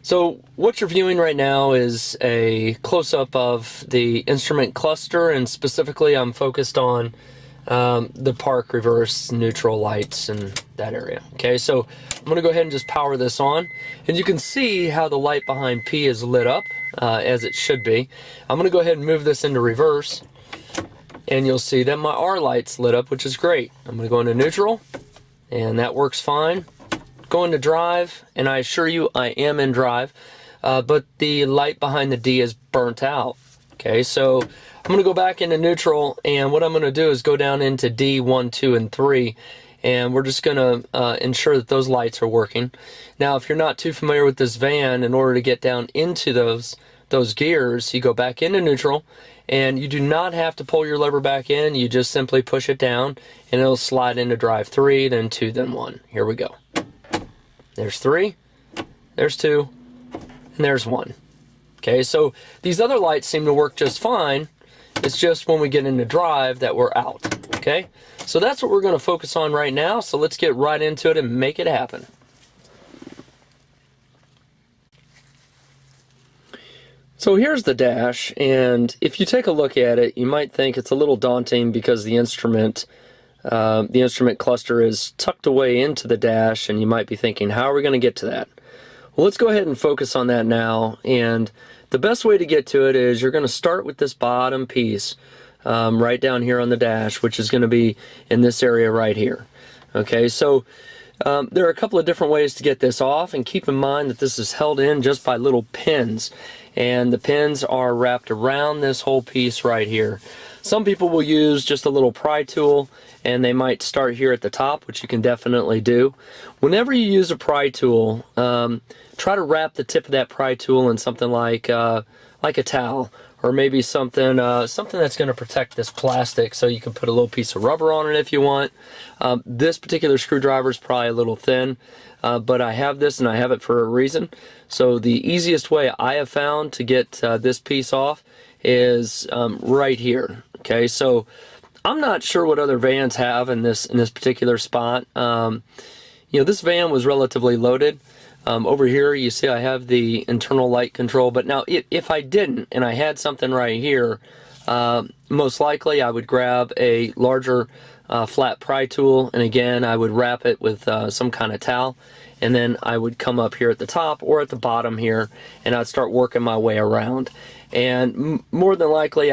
So what you're viewing right now is a close-up of the instrument cluster, and specifically I'm focused on the park reverse neutral lights in that area. Okay, so I'm going to go ahead and just power this on, and you can see how the light behind P is lit up as it should be. I'm going to go ahead and move this into reverse, and you'll see that my R light's lit up, which is great. I'm going to go into neutral, and that works fine. Go into drive, and I assure you I am in drive, but the light behind the D is burnt out. Okay, so I'm going to go back into neutral, and what I'm going to do is go down into D 1, 2, and 3, and we're just going to ensure that those lights are working. Now, if you're not too familiar with this van, in order to get down into those gears, you go back into neutral, and you do not have to pull your lever back in. You just simply push it down, and it'll slide into drive 3, then 2, then 1. Here we go. There's 3, there's 2, and there's 1. Okay, so these other lights seem to work just fine. It's just when we get into drive that we're out. Okay, so that's what we're going to focus on right now. So let's get right into it and make it happen. So here's the dash, and if you take a look at it, you might think it's a little daunting because the instrument cluster is tucked away into the dash, and you might be thinking, how are we going to get to that? Well, let's go ahead and focus on that now, and the best way to get to it is you're going to start with this bottom piece right down here on the dash, which is going to be in this area right here. Okay, so there are a couple of different ways to get this off, and keep in mind that this is held in just by little pins, and the pins are wrapped around this whole piece right here. Some people will use just a little pry tool, and they might start here at the top, which you can definitely do. Whenever you use a pry tool, try to wrap the tip of that pry tool in something like a towel, or maybe something that's going to protect this plastic, so you can put a little piece of rubber on it if you want. This particular screwdriver is probably a little thin, but I have this, and I have it for a reason. So the easiest way I have found to get this piece off is right here. Okay, so I'm not sure what other vans have in this particular spot. This van was relatively loaded. Over here you see I have the internal light control, but now if I didn't and I had something right here, most likely I would grab a larger flat pry tool, and again I would wrap it with some kind of towel, and then I would come up here at the top or at the bottom here, and I'd start working my way around. And more than likely,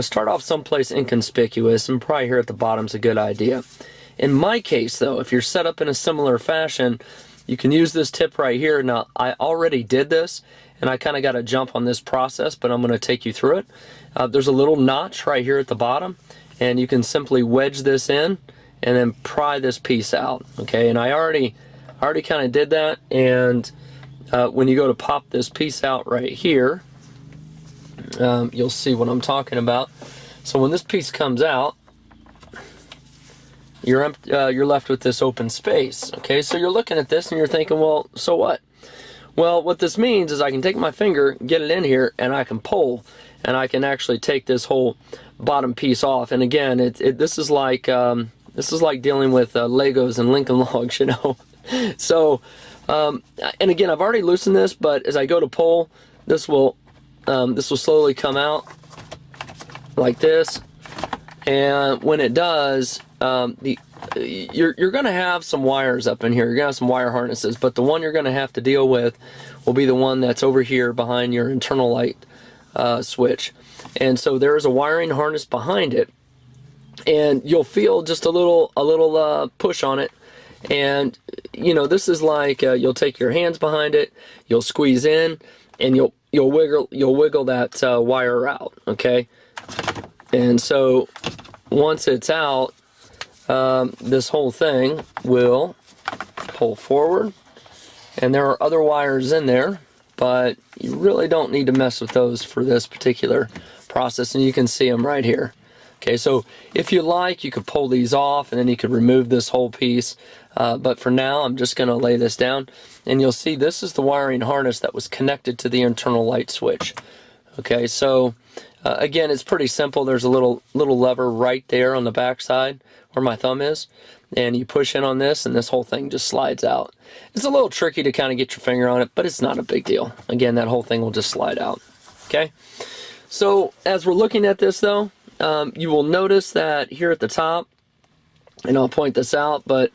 start off someplace inconspicuous, and probably here at the bottom is a good idea. In my case, though, if you're set up in a similar fashion, you can use this tip right here. Now, I already did this, and I kind of got a jump on this process, but I'm going to take you through it. There's a little notch right here at the bottom, and you can simply wedge this in and then pry this piece out. Okay, and I already kind of did that, and when you go to pop this piece out right here, you'll see what I'm talking about. So when this piece comes out, you're left with this open space. Okay, so you're looking at this and you're thinking, well, so what? Well, what this means is I can take my finger, get it in here, and I can pull, and I can actually take this whole bottom piece off. And again, this is like dealing with Legos and Lincoln Logs, you know. So, and again, I've already loosened this, but as I go to pull, this will slowly come out like this, and when it does, you're going to have some wires up in here. You're going to have some wire harnesses, but the one you're going to have to deal with will be the one that's over here behind your internal light switch. And so there is a wiring harness behind it, and you'll feel just a little push on it. And this is like you'll take your hands behind it, you'll squeeze in, and you'll wiggle that wire out. Okay, and so once it's out, this whole thing will pull forward, and there are other wires in there, but you really don't need to mess with those for this particular process, and you can see them right here. Okay, so if you like, you could pull these off, and then you could remove this whole piece, but for now I'm just going to lay this down, and you'll see this is the wiring harness that was connected to the internal light switch. Okay, so again, it's pretty simple. There's a little lever right there on the back side where my thumb is, and you push in on this, and this whole thing just slides out. It's a little tricky to kind of get your finger on it, but it's not a big deal. Again, that whole thing will just slide out. Okay, so as we're looking at this though, you will notice that here at the top, and I'll point this out, but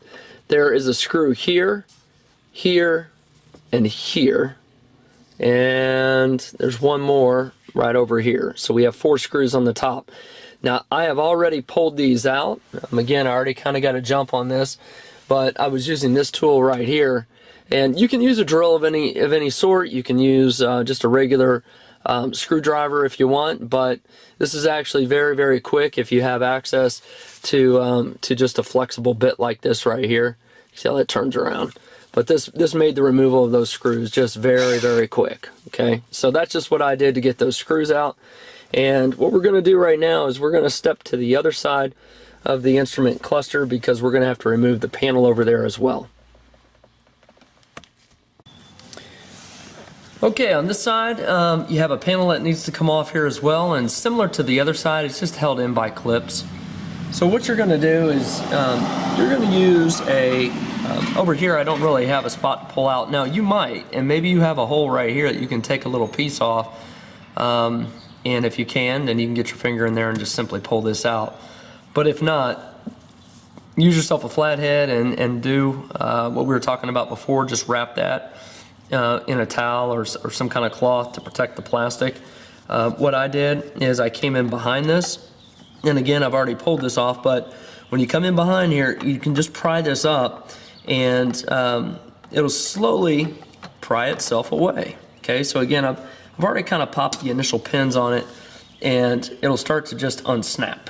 there is a screw here, here, and here, and there's one more right over here. So we have 4 screws on the top. Now I have already pulled these out. Again, I already kind of got a jump on this, but I was using this tool right here, and you can use a drill of any sort. You can use just a regular screwdriver if you want, but this is actually very, very quick if you have access to just a flexible bit like this right here. See how that turns around? But this made the removal of those screws just very, very quick. Okay, so that's just what I did to get those screws out. And what we're going to do right now is we're going to step to the other side of the instrument cluster, because we're going to have to remove the panel over there as well. Okay, on this side, you have a panel that needs to come off here as well, and similar to the other side, it's just held in by clips. So what you're going to do is you're going to use a, over here I don't really have a spot to pull out. Now you might, and maybe you have a hole right here that you can take a little piece off, and if you can, then you can get your finger in there and just simply pull this out. But if not, use yourself a flathead and do what we were talking about before. Just wrap that in a towel or some kind of cloth to protect the plastic. What I did is I came in behind this, and again, I've already pulled this off, but when you come in behind here, you can just pry this up, and it'll slowly pry itself away. Okay, so again, I've already kind of popped the initial pins on it, and it'll start to just unsnap.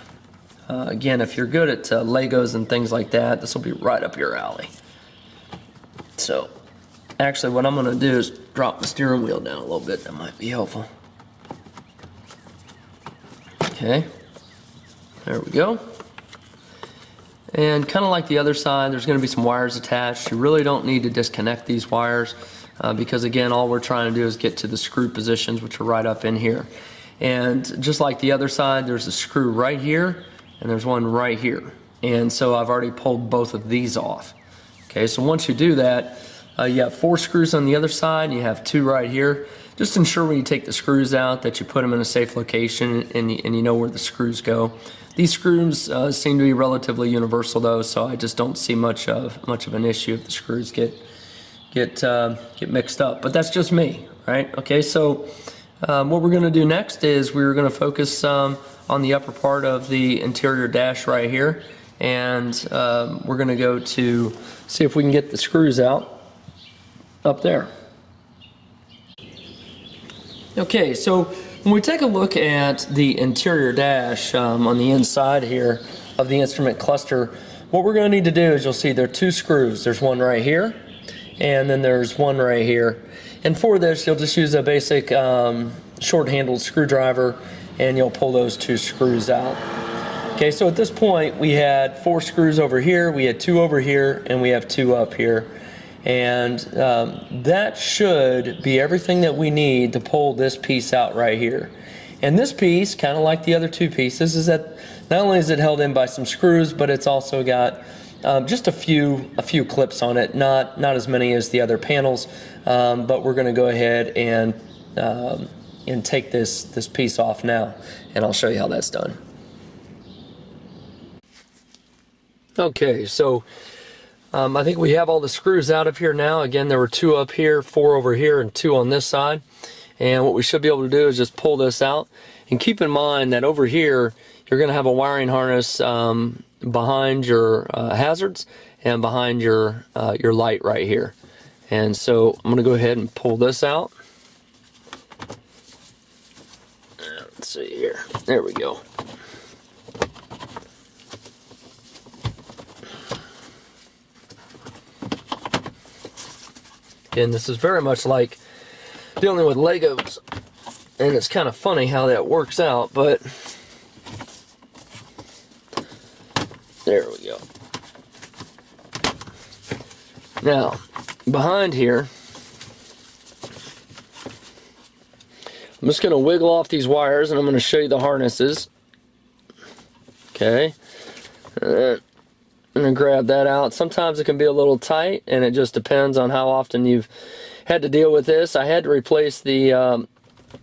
Again, if you're good at Legos and things like that, this will be right up your alley. So actually what I'm going to do is drop the steering wheel down a little bit. That might be helpful. Okay, there we go. And kind of like the other side, there's going to be some wires attached. You really don't need to disconnect these wires because again, all we're trying to do is get to the screw positions, which are right up in here. And just like the other side, there's a screw right here and there's one right here. And so I've already pulled both of these off. Okay, so once you do that, you have 4 screws on the other side and you have 2 right here. Just ensure when you take the screws out that you put them in a safe location and you know where the screws go. These screws seem to be relatively universal though, so I just don't see much of an issue if the screws get mixed up. But that's just me, right? Okay, so what we're going to do next is we're going to focus on the upper part of the interior dash right here, and we're going to go to see if we can get the screws out up there. Okay, so when we take a look at the interior dash on the inside here of the instrument cluster, what we're going to need to do is you'll see there are 2 screws. There's one right here, and then there's one right here. And for this, you'll just use a basic short-handled screwdriver, and you'll pull those 2 screws out. Okay, so at this point, we had 4 screws over here, we had 2 over here, and we have 2 up here. And that should be everything that we need to pull this piece out right here. And this piece, kind of like the other 2 pieces, is that not only is it held in by some screws, but it's also got just a few clips on it, not as many as the other panels, but we're going to go ahead and take this piece off now, and I'll show you how that's done. Okay, so I think we have all the screws out of here now. Again, there were 2 up here, 4 over here, and 2 on this side. And what we should be able to do is just pull this out. And keep in mind that over here, you're going to have a wiring harness behind your hazards and behind your light right here. And so I'm going to go ahead and pull this out. Let's see here. There we go. And this is very much like dealing with Legos, and it's kind of funny how that works out, but there we go. Now, behind here, I'm just going to wiggle off these wires, and I'm going to show you the harnesses. Okay. I'm going to grab that out. Sometimes it can be a little tight, and it just depends on how often you've had to deal with this. I had to replace the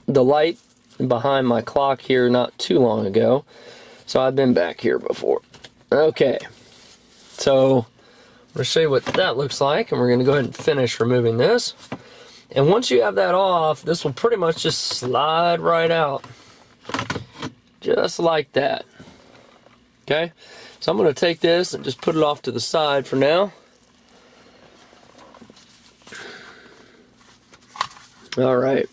light behind my clock here not too long ago, so I've been back here before. Okay, so I'm going to show you what that looks like, and we're going to go ahead and finish removing this. And once you have that off, this will pretty much just slide right out, just like that. Okay, so I'm going to take this and just put it off to the side for now. All right,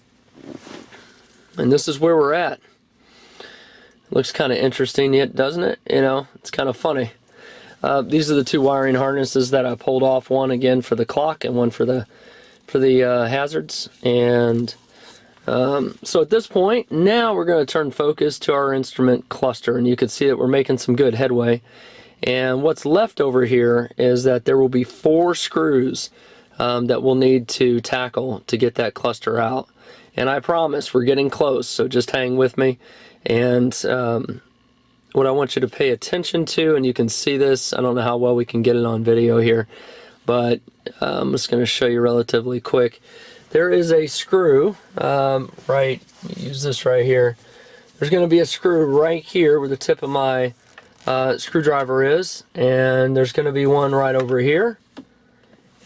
and this is where we're at. Looks kind of interesting yet, doesn't it? You know, it's kind of funny. These are the two wiring harnesses that I pulled off, one again for the clock and one for the hazards. And so at this point, now we're going to turn focus to our instrument cluster, and you can see that we're making some good headway. And what's left over here is that there will be 4 screws that we'll need to tackle to get that cluster out. And I promise we're getting close, so just hang with me. And what I want you to pay attention to, and you can see this, I don't know how well we can get it on video here, but I'm just going to show you relatively quick. There is a screw, right, use this right here. There's going to be a screw right here where the tip of my screwdriver is, and there's going to be one right over here,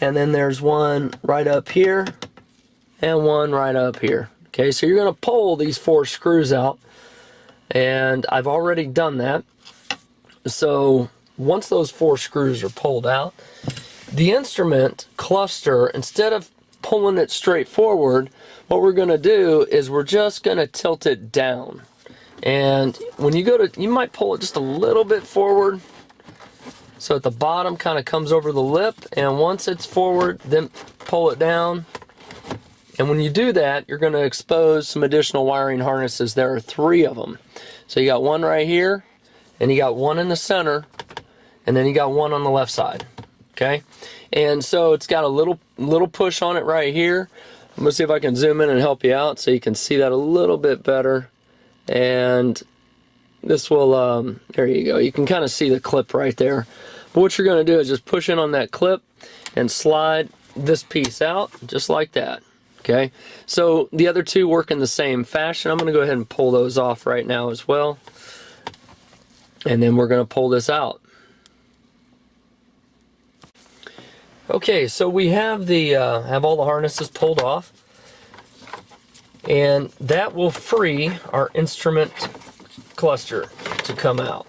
and then there's one right up here, and one right up here. Okay, so you're going to pull these 4 screws out, and I've already done that. So once those 4 screws are pulled out, the instrument cluster, instead of pulling it straight forward, what we're going to do is we're just going to tilt it down. And when you go to, you might pull it just a little bit forward, so at the bottom kind of comes over the lip, and once it's forward, then pull it down. And when you do that, you're going to expose some additional wiring harnesses. There are 3 of them. So you got one right here, and you got one in the center, and then you got one on the left side. Okay? And so it's got a little push on it right here. I'm going to see if I can zoom in and help you out so you can see that a little bit better. And this will, there you go. You can kind of see the clip right there. But what you're going to do is just push in on that clip and slide this piece out just like that. Okay, so the other 2 work in the same fashion. I'm going to go ahead and pull those off right now as well. And then we're going to pull this out. Okay, so we have have all the harnesses pulled off. And that will free our instrument cluster to come out.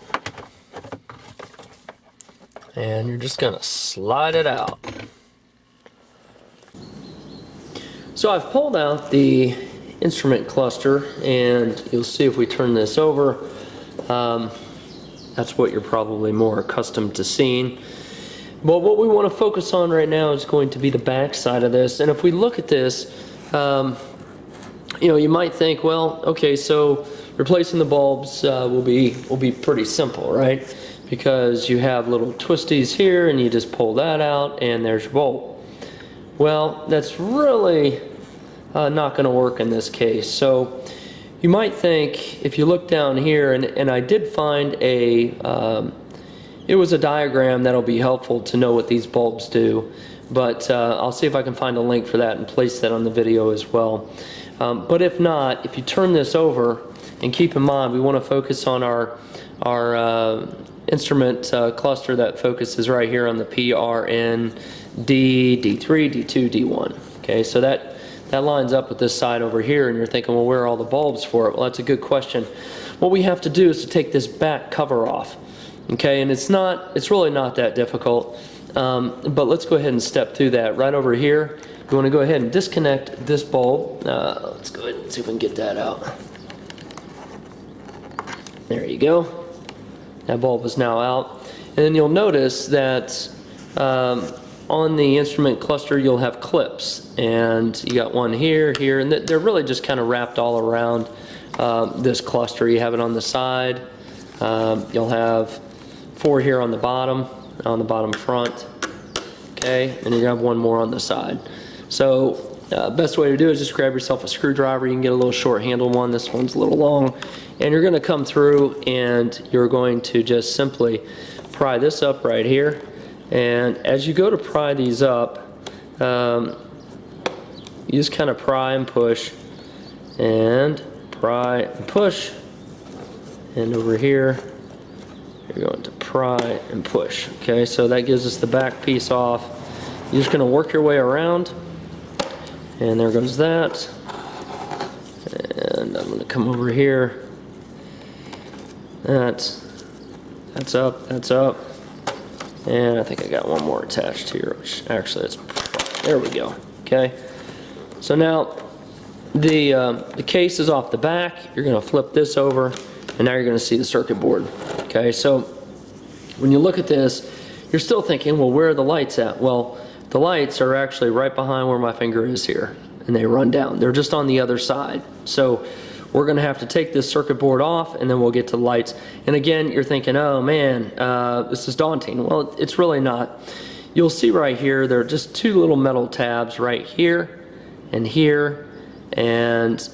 And you're just going to slide it out. So I've pulled out the instrument cluster, and you'll see if we turn this over, that's what you're probably more accustomed to seeing. But what we want to focus on right now is going to be the back side of this. And if we look at this, you know, you might think, well, okay, so replacing the bulbs will be pretty simple, right? Because you have little twisties here, and you just pull that out, and there's your bulb. Well, that's really not going to work in this case. So you might think, if you look down here, and I did find it was a diagram that'll be helpful to know what these bulbs do, but I'll see if I can find a link for that and place that on the video as well. But if not, if you turn this over, and keep in mind we want to focus on our instrument cluster that focuses right here on the PRN, D, D3, D2, D1. Okay, so that lines up with this side over here, and you're thinking, well, where are all the bulbs for it? Well, that's a good question. What we have to do is to take this back cover off. Okay, and it's really not that difficult, but let's go ahead and step through that. Right over here, you want to go ahead and disconnect this bulb. Let's go ahead and see if we can get that out. There you go. That bulb is now out. And then you'll notice that on the instrument cluster you'll have clips, and you got one here, here, and they're really just kind of wrapped all around this cluster. You have it on the side. You'll have 4 here on the bottom front. Okay, and you have one more on the side. So best way to do it is just grab yourself a screwdriver. You can get a little short handle one. This one's a little long. And you're going to come through, and you're going to just simply pry this up right here, and as you go to pry these up, you just kind of pry and push, and pry and push, and over here you're going to pry and push. Okay, so that gives us the back piece off. You're just going to work your way around, and there goes that. And I'm going to come over here. That's up, that's up. And I think I got one more attached here, which actually there we go. Okay, so now the case is off the back. You're going to flip this over, and now you're going to see the circuit board. Okay, so when you look at this, you're still thinking, well, where are the lights at? Well, the lights are actually right behind where my finger is here, and they run down. They're just on the other side. So we're going to have to take this circuit board off, and then we'll get to the lights. And again, you're thinking, oh man, this is daunting. Well, it's really not. You'll see right here, there are just two little metal tabs right here, and here, and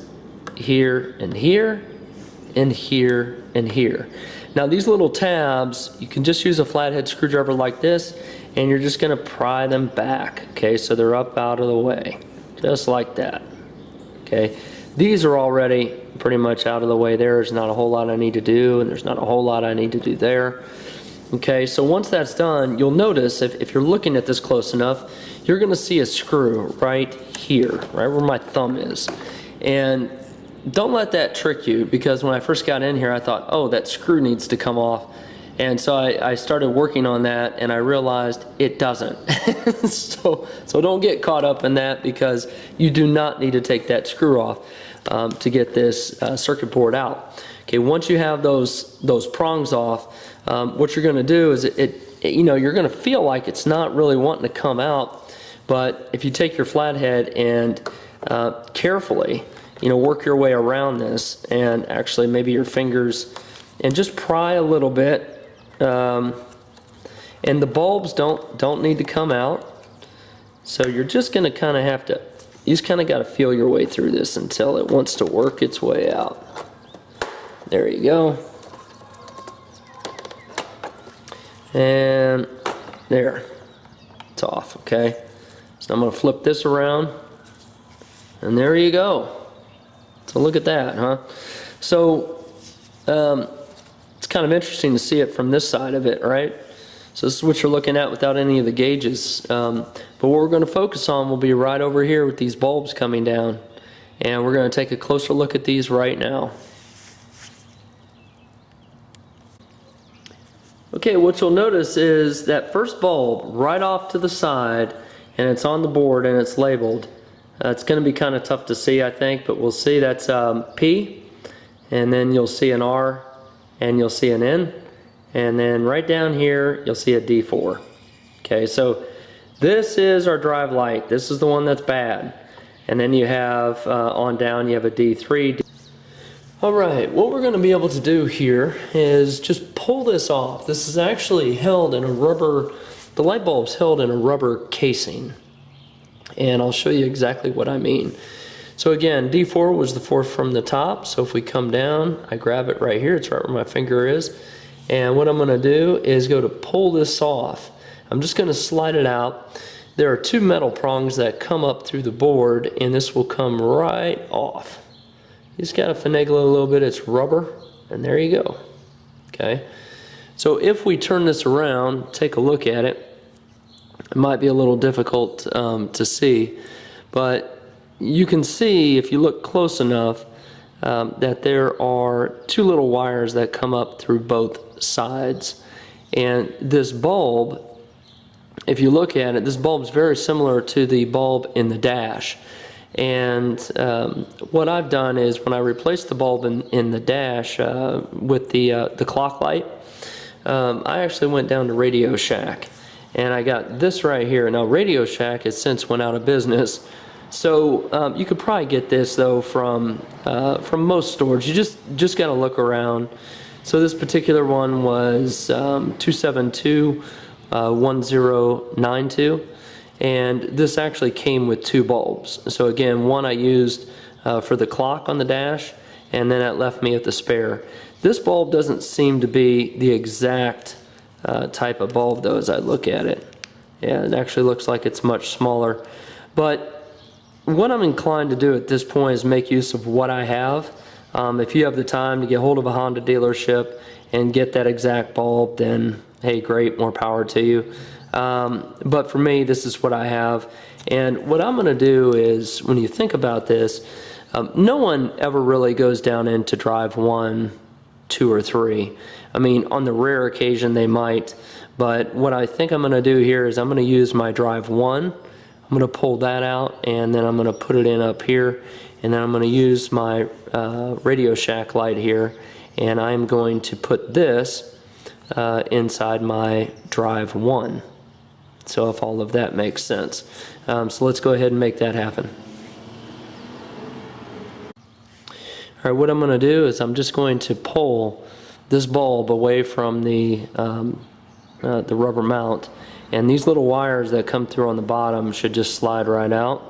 here, and here, and here, and here. Now these little tabs, you can just use a flathead screwdriver like this, and you're just going to pry them back. Okay, so they're up out of the way, just like that. Okay, these are already pretty much out of the way. There's not a whole lot I need to do, and there's not a whole lot I need to do there. Okay, so once that's done, you'll notice if you're looking at this close enough, you're going to see a screw right here, right where my thumb is. And don't let that trick you, because when I first got in here I thought, oh, that screw needs to come off, and so I started working on that, and I realized it doesn't. so don't get caught up in that, because you do not need to take that screw off to get this circuit board out. Okay, once you have those prongs off, what you're going to do is you're going to feel like it's not really wanting to come out, but if you take your flathead and carefully work your way around this, and actually maybe your fingers, and just pry a little bit, and the bulbs don't need to come out, so you're just going to kind of have to, you just kind of got to feel your way through this until it wants to work its way out. There you go. And there, it's off. Okay, so I'm going to flip this around, and there you go. So look at that, huh? So it's kind of interesting to see it from this side of it, right? So this is what you're looking at without any of the gauges. But what we're going to focus on will be right over here with these bulbs coming down. And we're going to take a closer look at these right now. Okay, what you'll notice is that first bulb right off to the side, and it's on the board and it's labeled. It's going to be kind of tough to see, I think, but we'll see that's P, and then you'll see an R, and you'll see an N, and then right down here you'll see a D4. Okay, so this is our drive light. This is the one that's bad. And then you have on down you have a D3. Alright, what we're going to be able to do here is just pull this off. This is actually held in a rubber, the light bulb's held in a rubber casing. And I'll show you exactly what I mean. So again, D4 was the fourth from the top, so if we come down, I grab it right here, it's right where my finger is, and what I'm going to do is go to pull this off. I'm just going to slide it out. There are two metal prongs that come up through the board, and this will come right off. You just got to finagle it a little bit, it's rubber, and there you go. Okay, so if we turn this around, take a look at it, it might be a little difficult to see, but you can see if you look close enough that there are two little wires that come up through both sides. And this bulb, if you look at it, this bulb is very similar to the bulb in the dash. And what I've done is when I replaced the bulb in the dash with the clock light, I actually went down to Radio Shack. And I got this right here. Now Radio Shack has since went out of business, so you could probably get this though from most stores. You just got to look around. So this particular one was 272-1092, and this actually came with two bulbs. So again, one I used for the clock on the dash, and then that left me at the spare. This bulb doesn't seem to be the exact type of bulb though as I look at it. Yeah, it actually looks like it's much smaller. But what I'm inclined to do at this point is make use of what I have. If you have the time to get hold of a Honda dealership and get that exact bulb, then hey, great, more power to you. But for me, this is what I have. And what I'm going to do is, when you think about this, no one ever really goes down into drive 1, 2, or 3. I mean, on the rare occasion they might, but what I think I'm going to do here is I'm going to use my drive 1. I'm going to pull that out, and then I'm going to put it in up here, and then I'm going to use my Radio Shack light here, and I'm going to put this inside my drive 1. So if all of that makes sense. So let's go ahead and make that happen. Alright, what I'm going to do is I'm just going to pull this bulb away from the rubber mount, and these little wires that come through on the bottom should just slide right out.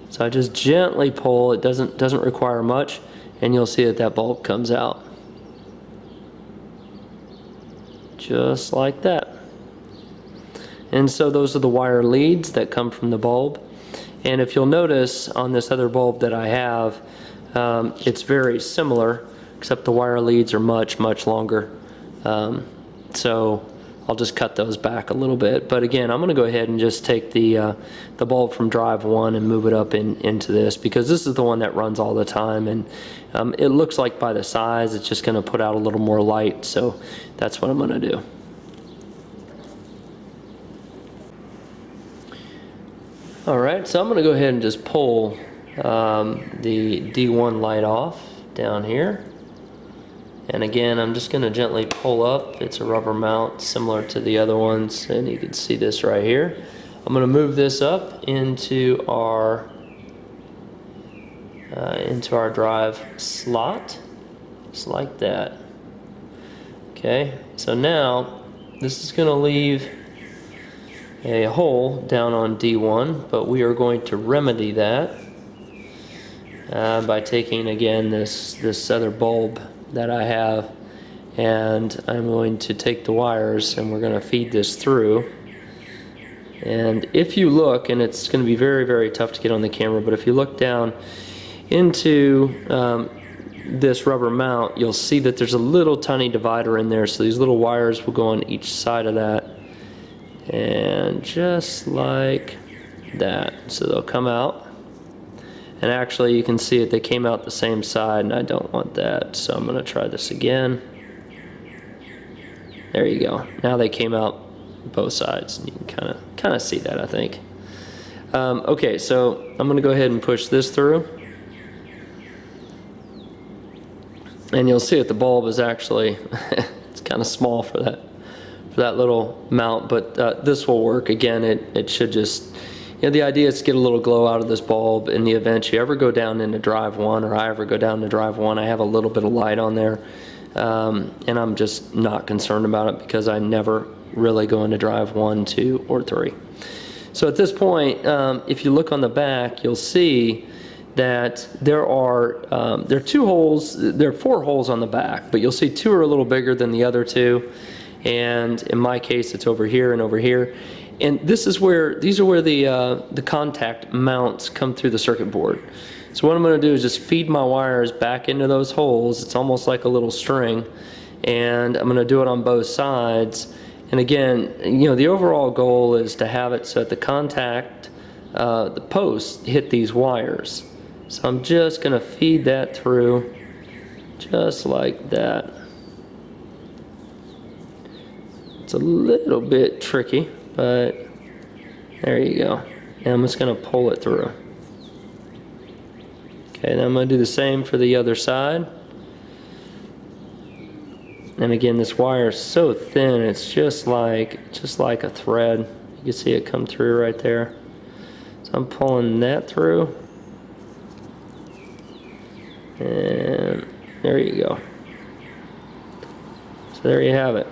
So I just gently pull. It doesn't require much, and you'll see that bulb comes out. Just like that. And so those are the wire leads that come from the bulb. And if you'll notice on this other bulb that I have, it's very similar, except the wire leads are much longer. So I'll just cut those back a little bit. But again, I'm going to go ahead and just take the bulb from drive 1 and move it up into this, because this is the one that runs all the time, and it looks like by the size it's just going to put out a little more light. So that's what I'm going to do. Alright, so I'm going to go ahead and just pull the D1 light off down here. And again, I'm just going to gently pull up. It's a rubber mount similar to the other ones, and you can see this right here. I'm going to move this up into our drive slot, just like that. Okay, so now this is going to leave a hole down on D1, but we are going to remedy that by taking again this other bulb that I have, and I'm going to take the wires and we're going to feed this through. And if you look, and it's going to be very tough to get on the camera, but if you look down into this rubber mount, you'll see that there's a little tiny divider in there, so these little wires will go on each side of that, and just like that. So they'll come out, and actually you can see it, they came out the same side, and I don't want that, so I'm going to try this again. There you go. Now they came out both sides, and you can kind of see that, I think. Okay, so I'm going to go ahead and push this through, and you'll see that the bulb is actually it's kind of small for that little mount, but this will work. Again, it should just, the idea is to get a little glow out of this bulb in the event you ever go down into drive 1, or I ever go down to drive 1. I have a little bit of light on there, and I'm just not concerned about it because I never really go into drive 1, 2, or 3. So at this point, if you look on the back, you'll see that there are 2 holes. There are 4 holes on the back, but you'll see 2 are a little bigger than the other 2. And in my case, it's over here and over here. And these are where the contact mounts come through the circuit board. So what I'm going to do is just feed my wires back into those holes. It's almost like a little string, and I'm going to do it on both sides. And again, the overall goal is to have it so that the contact, the posts hit these wires. So I'm just going to feed that through, just like that. It's a little bit tricky, but there you go. And I'm just going to pull it through. Okay, then I'm going to do the same for the other side. And again, this wire is so thin, it's just like a thread. You can see it come through right there. So I'm pulling that through. And there you go. So there you have it.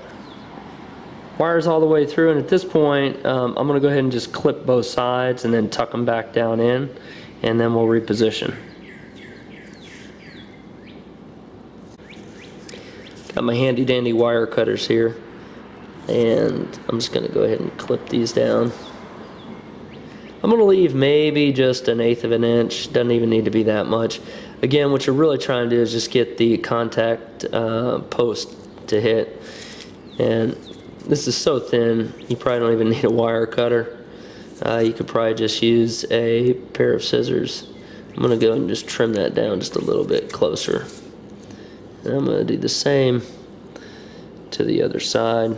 Wires all the way through, and at this point I'm going to go ahead and just clip both sides and then tuck them back down in, and then we'll reposition. Got my handy dandy wire cutters here, And I'm just going to go ahead and clip these down. I'm going to leave maybe just 1/8 of an inch. Doesn't even need to be that much. Again, what you're really trying to do is just get the contact post to hit. And this is so thin, you probably don't even need a wire cutter. You could probably just use a pair of scissors. I'm going to go and just trim that down just a little bit closer. And I'm going to do the same to the other side.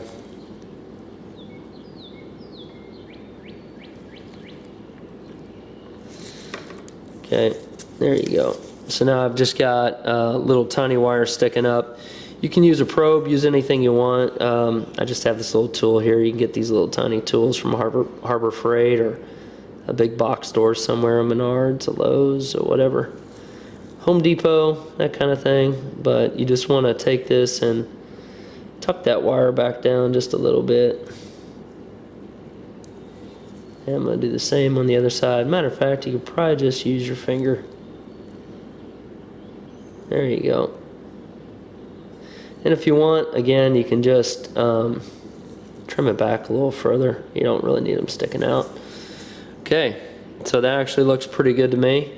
Okay, there you go. So now I've just got little tiny wires sticking up. You can use a probe, use anything you want. I just have this little tool here. You can get these little tiny tools from Harbor Freight or a big box store somewhere, Menards, a Lowe's, or whatever. Home Depot, that kind of thing. But you just want to take this and tuck that wire back down just a little bit. And I'm going to do the same on the other side. Matter of fact, you could probably just use your finger. There you go. And if you want, again, you can just trim it back a little further. You don't really need them sticking out. Okay, so that actually looks pretty good to me.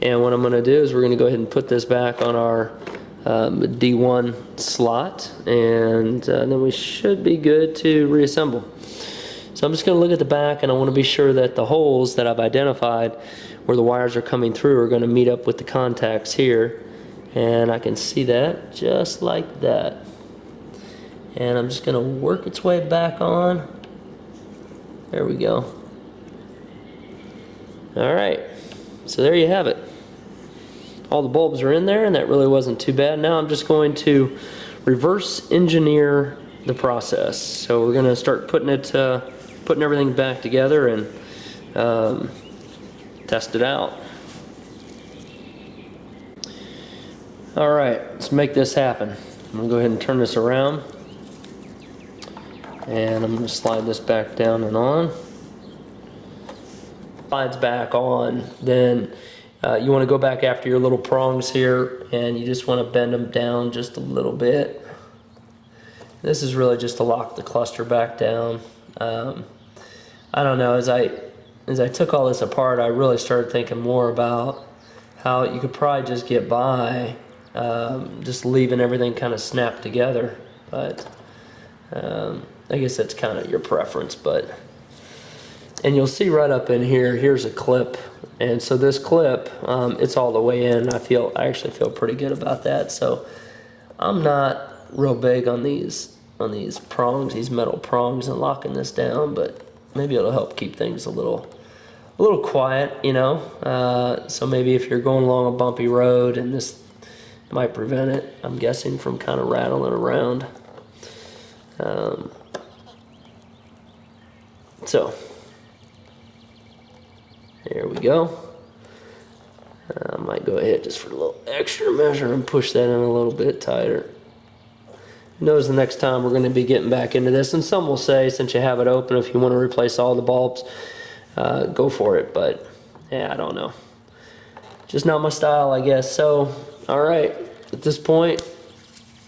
And what I'm going to do is we're going to go ahead and put this back on our D1 slot, and then we should be good to reassemble. So I'm just going to look at the back, and I want to be sure that the holes that I've identified where the wires are coming through are going to meet up with the contacts here. And I can see that just like that. And I'm just going to work its way back on. There we go. Alright, so there you have it. All the bulbs are in there, and that really wasn't too bad. Now I'm just going to reverse engineer the process. So we're going to start putting everything back together and test it out. Alright, let's make this happen. I'm going to go ahead and turn this around. And I'm going to slide this back down and on. Slides back on, then you want to go back after your little prongs here, and you just want to bend them down just a little bit. This is really just to lock the cluster back down. I don't know, as I took all this apart, I really started thinking more about how you could probably just get by just leaving everything kind of snapped together, but I guess that's kind of your preference. And you'll see right up in here, here's a clip, and so this clip, it's all the way in. I actually feel pretty good about that. So I'm not real big on these prongs, these metal prongs, and locking this down, but maybe it'll help keep things a little quiet, you know. So maybe if you're going along a bumpy road, and this might prevent it, I'm guessing, from kind of rattling around. So there we go. I might go ahead just for a little extra measure and push that in a little bit tighter. Who knows, the next time we're going to be getting back into this, and some will say, since you have it open, if you want to replace all the bulbs, go for it. But yeah, I don't know, just not my style, I guess. So alright, at this point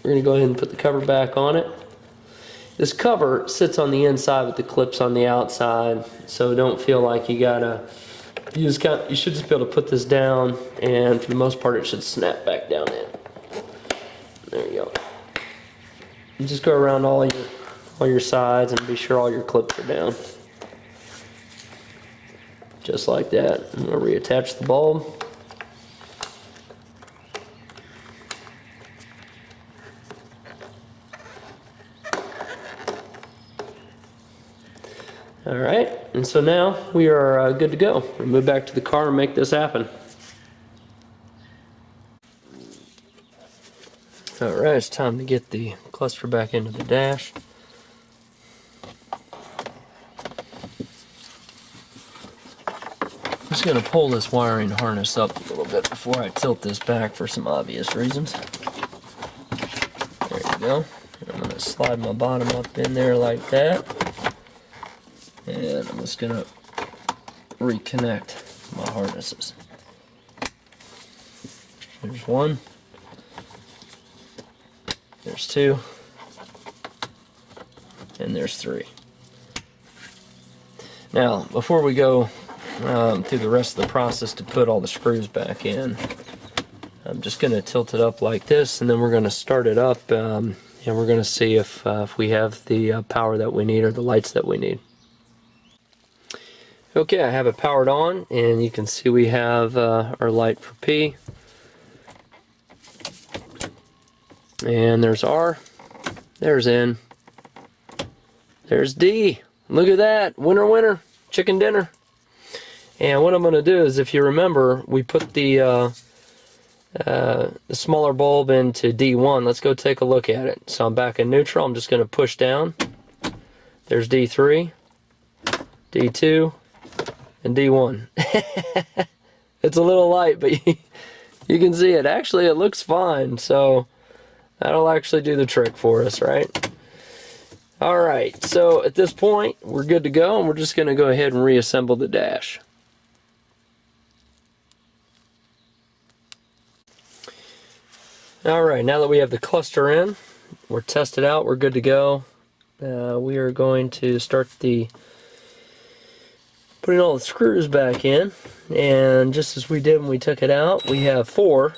we're going to go ahead and put the cover back on it. This cover sits on the inside with the clips on the outside, so don't feel like you gotta, you should just be able to put this down, and for the most part it should snap back down in. There you go. And just go around all your sides and be sure all your clips are down. Just like that. I'm gonna reattach the bulb. Alright, and so now we are good to go. We'll move back to the car and make this happen. Alright, it's time to get the cluster back into the dash. I'm just going to pull this wiring harness up a little bit before I tilt this back for some obvious reasons. There you go. And I'm going to slide my bottom up in there like that. And I'm just going to reconnect my harnesses. There's one. There's two. and there's 3. Now, before we go through the rest of the process to put all the screws back in, I'm just going to tilt it up like this, and then we're going to start it up, and we're going to see if we have the power that we need or the lights that we need. Okay, I have it powered on, and you can see we have our light for P. And there's R. There's N. There's D. Look at that. Winner, winner. Chicken dinner. And what I'm going to do is, if you remember, we put the smaller bulb into D1. Let's go take a look at it. So I'm back in neutral. I'm just going to push down. There's D3, D2, and D1. It's a little light, but you can see it. Actually, it looks fine. So that'll actually do the trick for us, right? Alright, so at this point, we're good to go, and we're just going to go ahead and reassemble the dash. Alright, now that we have the cluster in, we're tested out, we're good to go. We are going to start putting all the screws back in, and just as we did when we took it out, we have 4.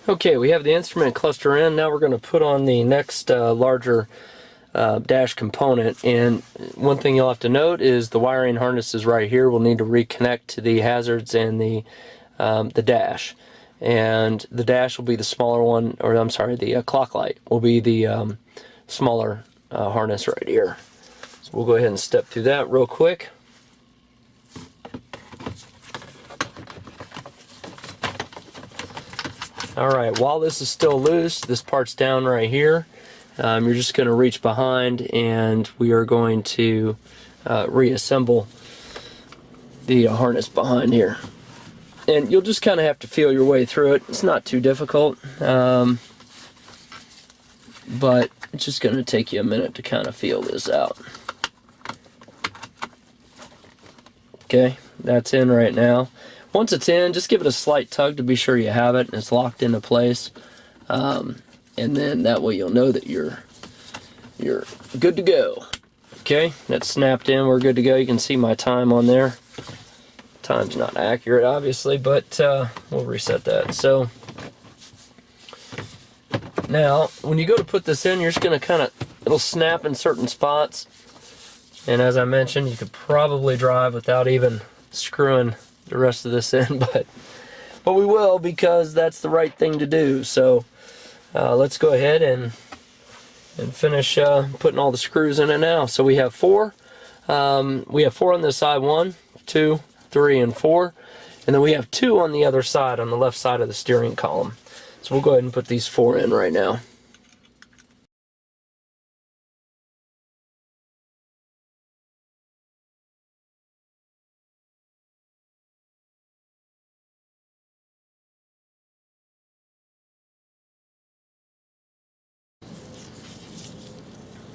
Okay, we have the instrument cluster in. Now we're going to put on the next larger dash component. And one thing you'll have to note is the wiring harness is right here. We'll need to reconnect to the hazards and the dash. And the dash will be the smaller one, or I'm sorry, the clock light will be the smaller harness right here. So we'll go ahead and step through that real quick. Alright, while this is still loose, this part's down right here. You're just going to reach behind, and we are going to reassemble the harness behind here. And you'll just kind of have to feel your way through it. It's not too difficult, but it's just going to take you a minute to kind of feel this out. Okay, that's in right now. Once it's in, just give it a slight tug to be sure you have it and it's locked into place. And then that way you'll know that you're good to go. Okay, that's snapped in, we're good to go. You can see my time on there. Time's not accurate, obviously, but we'll reset that. So now, when you go to put this in, you're just going to it'll snap in certain spots. And as I mentioned, you could probably drive without even screwing the rest of this in, but we will, because that's the right thing to do. So let's go ahead and finish putting all the screws in it now. So we have 4. We have 4 on this side, 1, 2, 3, and 4, and then we have 2 on the other side, on the left side of the steering column. So we'll go ahead and put these 4 in right now.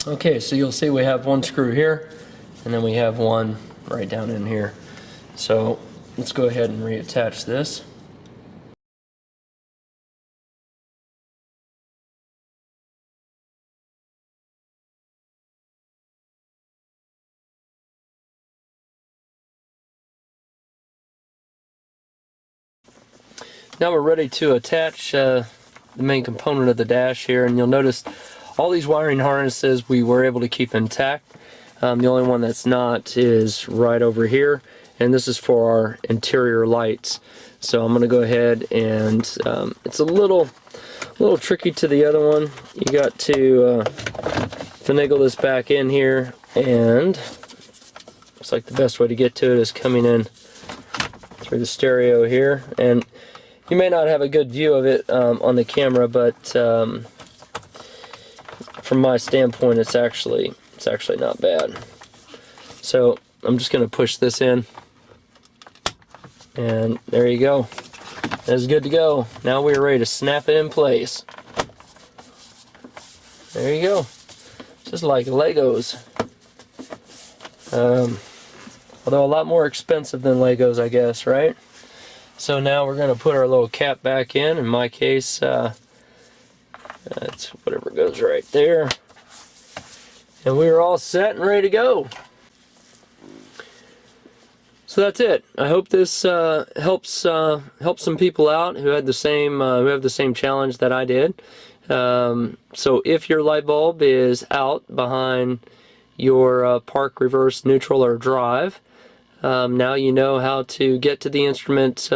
Okay, so you'll see we have 1 screw here, and then we have 1 right down in here. So let's go ahead and reattach this. Now we're ready to attach the main component of the dash here, and you'll notice all these wiring harnesses we were able to keep intact. The only one that's not is right over here, and this is for our interior lights. So I'm going to go ahead and it's a little tricky to the other one. You got to finagle this back in here, and looks like the best way to get to it is coming in through the stereo here. And you may not have a good view of it on the camera, but from my standpoint, it's actually not bad. So I'm just going to push this in, and there you go. That's good to go. Now we're ready to snap it in place. There you go. Just like Legos. Although a lot more expensive than Legos, I guess, right? So now we're going to put our little cap back in. In my case, that's whatever goes right there. And we're all set and ready to go. So that's it. I hope this helps some people out who had the same who have the same challenge that I did. So if your light bulb is out behind your park, reverse, neutral, or drive, now you know how to get to the instrument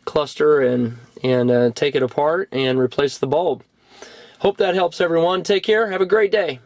cluster and take it apart and replace the bulb. Hope that helps, everyone. Take care. Have a great day.